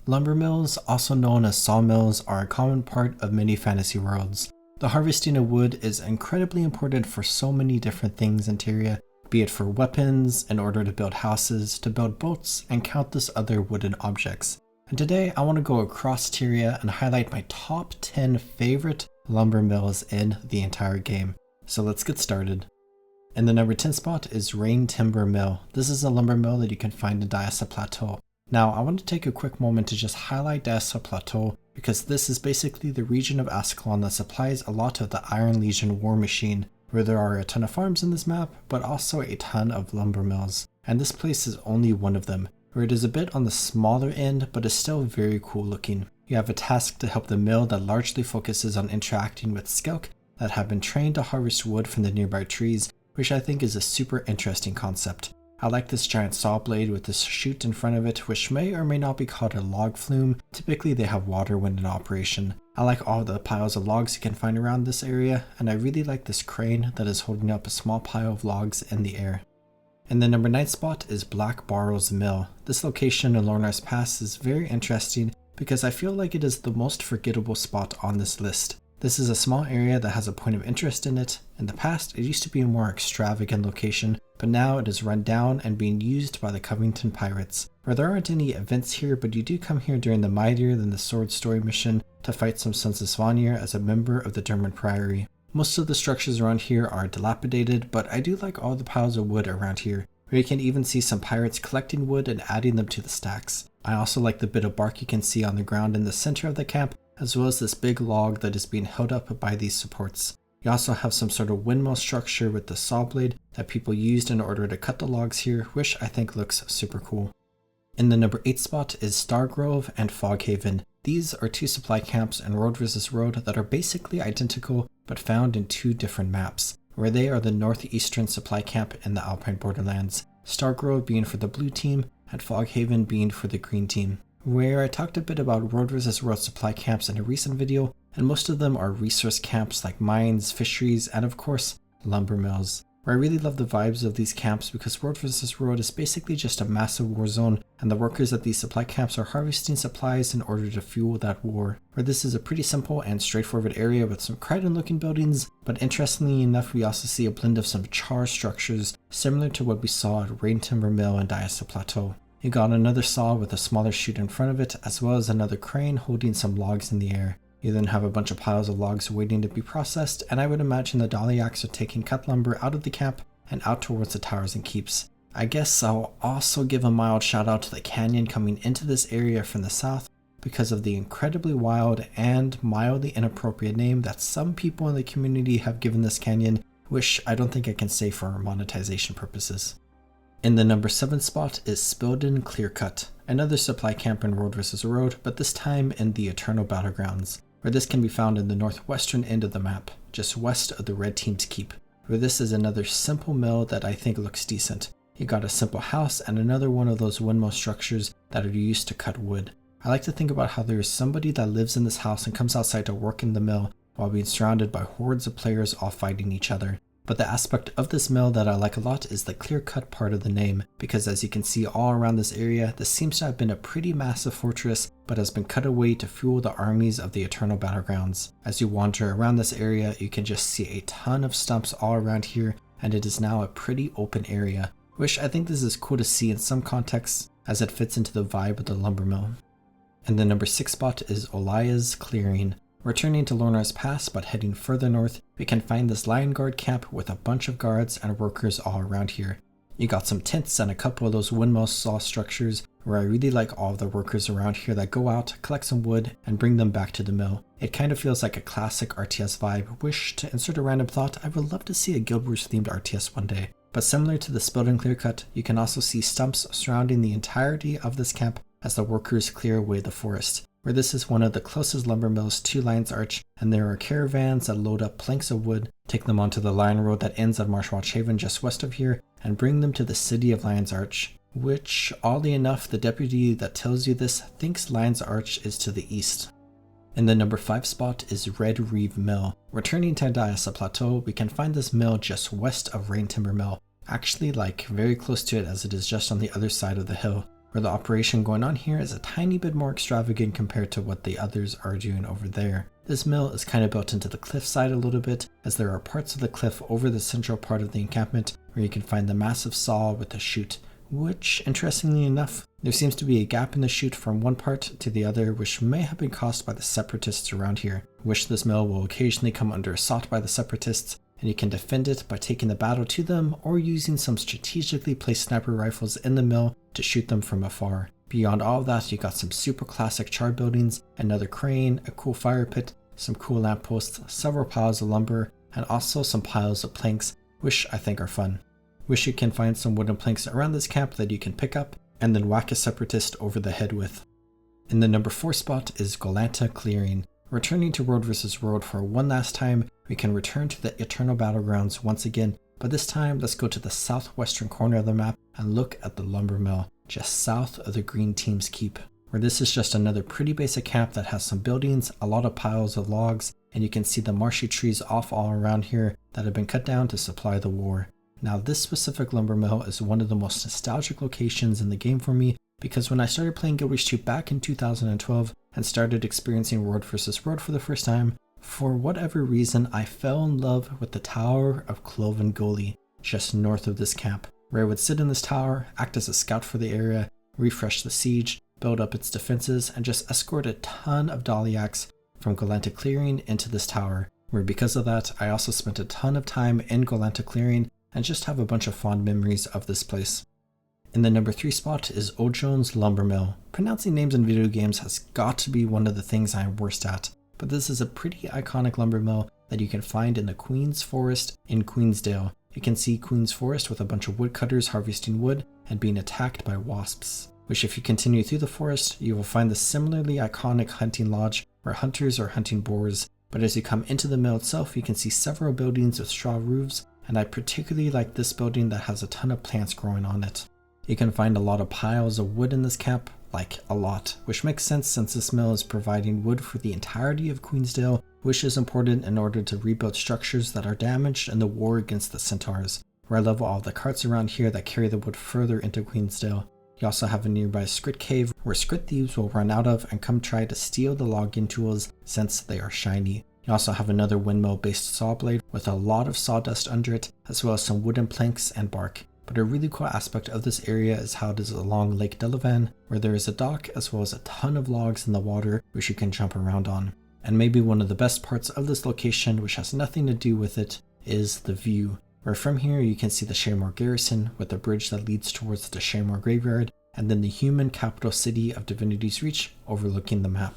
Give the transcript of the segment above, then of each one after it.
Lumber mills, also known as sawmills, are a common part of many fantasy worlds. The harvesting of wood is incredibly important for so many different things in Tyria, be it for weapons, in order to build houses, to build boats, and countless other wooden objects. And today I want to go across Tyria and highlight my top 10 favorite lumber mills in the entire game. So let's get started. In the number 10 spot is Raintimber Mill. This is a lumber mill that you can find in Diasa Plateau. Now I want to take a quick moment to just highlight Diasa Plateau because this is basically the region of Ascalon that supplies a lot of the Iron Legion war machine, where there are a ton of farms in this map, but also a ton of lumber mills. And this place is only one of them, where it is a bit on the smaller end, but is still very cool looking. You have a task to help the mill that largely focuses on interacting with Skelk that have been trained to harvest wood from the nearby trees, which I think is a super interesting concept. I like this giant saw blade with this chute in front of it, which may or may not be called a log flume. Typically they have water when in operation. I like all the piles of logs you can find around this area, and I really like this crane that is holding up a small pile of logs in the air. In the number 9 spot is Black Barl's Mill. This location in Lornar's Pass is very interesting because I feel like it is the most forgettable spot on this list. This is a small area that has a point of interest in it. In the past, it used to be a more extravagant location, but now it is run down and being used by the Covington Pirates, where there aren't any events here, but you do come here during the Mightier Than the Sword story mission to fight some Sons of Svanir as a member of the Dermot Priory. Most of the structures around here are dilapidated, but I do like all the piles of wood around here, where you can even see some pirates collecting wood and adding them to the stacks. I also like the bit of bark you can see on the ground in the center of the camp, as well as this big log that is being held up by these supports. You also have some sort of windmill structure with the saw blade that people used in order to cut the logs here, which I think looks super cool. In the number 8 spot is Stargrove and Foghaven. These are two supply camps in Road vs. Road that are basically identical but found in two different maps, where they are the northeastern supply camp in the Alpine Borderlands, Stargrove being for the blue team and Foghaven being for the green team. Where I talked a bit about Road vs. Road supply camps in a recent video, and most of them are resource camps like mines, fisheries, and of course, lumber mills. Where I really love the vibes of these camps because Road vs. Road is basically just a massive war zone, and the workers at these supply camps are harvesting supplies in order to fuel that war. Where this is a pretty simple and straightforward area with some Crichton looking buildings, but interestingly enough we also see a blend of some char structures similar to what we saw at Raintimber Mill and Diasa Plateau. You got another saw with a smaller chute in front of it, as well as another crane holding some logs in the air. You then have a bunch of piles of logs waiting to be processed, and I would imagine the Daliaks are taking cut lumber out of the camp and out towards the towers and keeps. I guess I'll also give a mild shout out to the canyon coming into this area from the south because of the incredibly wild and mildly inappropriate name that some people in the community have given this canyon, which I don't think I can say for monetization purposes. In the number 7 spot is Speldan Clearcut, another supply camp in Road vs. Road, but this time in the Eternal Battlegrounds, where this can be found in the northwestern end of the map, just west of the red team's keep, where this is another simple mill that I think looks decent. You got a simple house and another one of those windmill structures that are used to cut wood. I like to think about how there is somebody that lives in this house and comes outside to work in the mill while being surrounded by hordes of players all fighting each other. But the aspect of this mill that I like a lot is the clear-cut part of the name, because as you can see all around this area, this seems to have been a pretty massive fortress, but has been cut away to fuel the armies of the Eternal Battlegrounds. As you wander around this area, you can just see a ton of stumps all around here, and it is now a pretty open area, which I think this is cool to see in some contexts, as it fits into the vibe of the lumber mill. And the number 6 spot is Olia's Clearing. Returning to Lornar's Pass but heading further north, we can find this Lion Guard camp with a bunch of guards and workers all around here. You got some tents and a couple of those windmill saw structures where I really like all of the workers around here that go out, collect some wood, and bring them back to the mill. It kind of feels like a classic RTS vibe, which, to insert a random thought, I would love to see a Guild Wars themed RTS one day. But similar to the Speldan Clearcut, you can also see stumps surrounding the entirety of this camp as the workers clear away the forest. Where this is one of the closest lumber mills to Lion's Arch, and there are caravans that load up planks of wood, take them onto the Lion Road that ends at Marshwatch Haven just west of here, and bring them to the city of Lion's Arch, which, oddly enough, the deputy that tells you this thinks Lion's Arch is to the east. In the number 5 spot is Redreave Mill. Returning to Diasa Plateau, we can find this mill just west of Raintimber Mill, actually like very close to it as it is just on the other side of the hill. where the operation going on here is a tiny bit more extravagant compared to what the others are doing over there. This mill is kind of built into the cliffside a little bit, as there are parts of the cliff over the central part of the encampment where you can find the massive saw with the chute, which, interestingly enough, there seems to be a gap in the chute from one part to the other, which may have been caused by the separatists around here. Wish this mill will occasionally come under assault by the separatists, and you can defend it by taking the battle to them or using some strategically placed sniper rifles in the mill to shoot them from afar. Beyond all of that, you got some super classic char buildings, another crane, a cool fire pit, some cool lampposts, several piles of lumber, and also some piles of planks, which I think are fun. Wish you can find some wooden planks around this camp that you can pick up and then whack a separatist over the head with. In the number 4 spot is Golanta Clearing. Returning to Road vs. Road for one last time, we can return to the Eternal Battlegrounds once again, but this time let's go to the southwestern corner of the map and look at the Lumbermill, just south of the Green Team's Keep, where this is just another pretty basic camp that has some buildings, a lot of piles of logs, and you can see the marshy trees off all around here that have been cut down to supply the war. Now this specific Lumbermill is one of the most nostalgic locations in the game for me, because when I started playing Guild Wars 2 back in 2012 and started experiencing Road vs. Road for the first time, for whatever reason I fell in love with the Tower of Cloven Gully, just north of this camp, where I would sit in this tower, act as a scout for the area, refresh the siege, build up its defenses, and just escort a ton of Daliaks from Golanta Clearing into this tower, where because of that I also spent a ton of time in Golanta Clearing and just have a bunch of fond memories of this place. In the number 3 spot is Ojon's Lumbermill. Pronouncing names in video games has got to be one of the things I am worst at, but this is a pretty iconic lumbermill that you can find in the Queen's Forest in Queensdale. You can see Queen's Forest with a bunch of woodcutters harvesting wood and being attacked by wasps, which if you continue through the forest, you will find the similarly iconic hunting lodge where hunters are hunting boars, but as you come into the mill itself, you can see several buildings with straw roofs, and I particularly like this building that has a ton of plants growing on it. You can find a lot of piles of wood in this camp, like a lot, which makes sense since this mill is providing wood for the entirety of Queensdale, which is important in order to rebuild structures that are damaged in the war against the centaurs, where I love all the carts around here that carry the wood further into Queensdale. You also have a nearby Scrit cave where Scrit thieves will run out of and come try to steal the logging tools since they are shiny. You also have another windmill based saw blade with a lot of sawdust under it, as well as some wooden planks and bark. But a really cool aspect of this area is how it is along Lake Delavan, where there is a dock as well as a ton of logs in the water which you can jump around on. And maybe one of the best parts of this location, which has nothing to do with it, is the view, where from here you can see the Shaymore Garrison with the bridge that leads towards the Shaymore Graveyard, and then the human capital city of Divinity's Reach overlooking the map.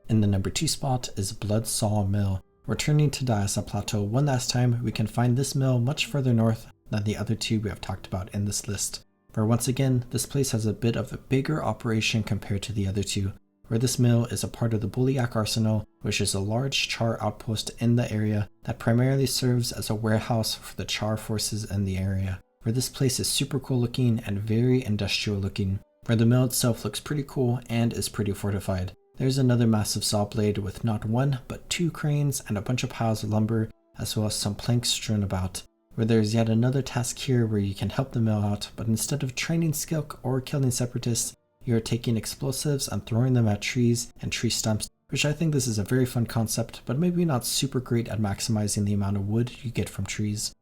In the number 2 spot is Bloodsaw Mill. Returning to Diasa Plateau one last time, we can find this mill much further north than the other two we have talked about in this list, where once again this place has a bit of a bigger operation compared to the other two, where this mill is a part of the Bulyak Arsenal, which is a large char outpost in the area that primarily serves as a warehouse for the char forces in the area, where this place is super cool looking and very industrial looking, where the mill itself looks pretty cool and is pretty fortified. There's another massive saw blade with not one but 2 cranes and a bunch of piles of lumber, as well as some planks strewn about, where there's yet another task here where you can help the mill out, but instead of training Skilk or killing separatists, you're taking explosives and throwing them at trees and tree stumps, which I think this is a very fun concept, but maybe not super great at maximizing the amount of wood you get from trees.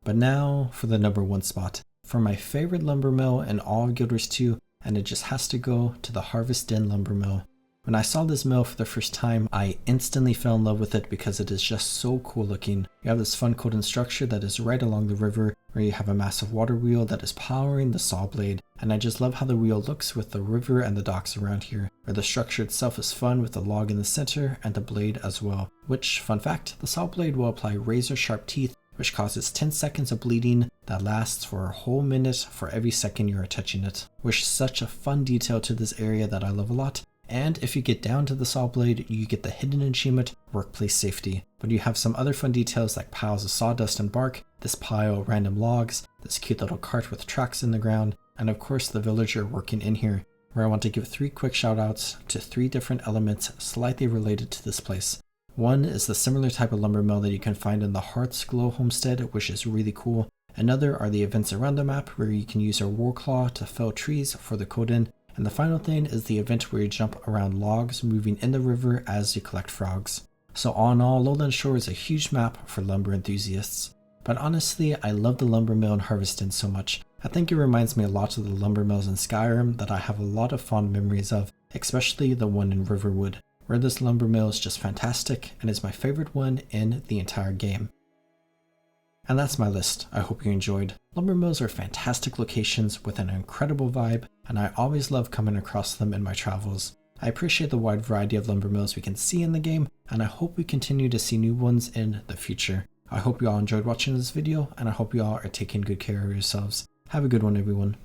But now for the number 1 spot, for my favorite lumber mill in all of Guild Wars 2, and it just has to go to the Harvest Den Lumber Mill. When I saw this mill for the first time, I instantly fell in love with it because it is just so cool looking. You have this fun Kodan structure that is right along the river, where you have a massive water wheel that is powering the saw blade, and I just love how the wheel looks with the river and the docks around here, where the structure itself is fun with the log in the center and the blade as well, which, fun fact, the saw blade will apply razor sharp teeth, which causes 10 seconds of bleeding that lasts for a whole minute for every second you are touching it, which is such a fun detail to this area that I love a lot. And if you get down to the saw blade, you get the hidden achievement, Workplace Safety. But you have some other fun details like piles of sawdust and bark, this pile of random logs, this cute little cart with tracks in the ground, and of course the villager working in here, where I want to give 3 quick shout outs to 3 different elements slightly related to this place. One is the similar type of lumber mill that you can find in the Hearth's Glow Homestead, which is really cool, Another are the events around the map where you can use your Warclaw to fell trees for the Kodan, and the final thing is the event where you jump around logs moving in the river as you collect frogs. So all in all, Lowland Shore is a huge map for lumber enthusiasts. But honestly, I love the lumber mill in Harveston so much. I think it reminds me a lot of the lumber mills in Skyrim that I have a lot of fond memories of, especially the one in Riverwood, where this lumber mill is just fantastic and is my favorite one in the entire game. And that's my list. I hope you enjoyed. Lumber mills are fantastic locations with an incredible vibe, and I always love coming across them in my travels. I appreciate the wide variety of lumber mills we can see in the game, and I hope we continue to see new ones in the future. I hope you all enjoyed watching this video, and I hope you all are taking good care of yourselves. Have a good one, everyone.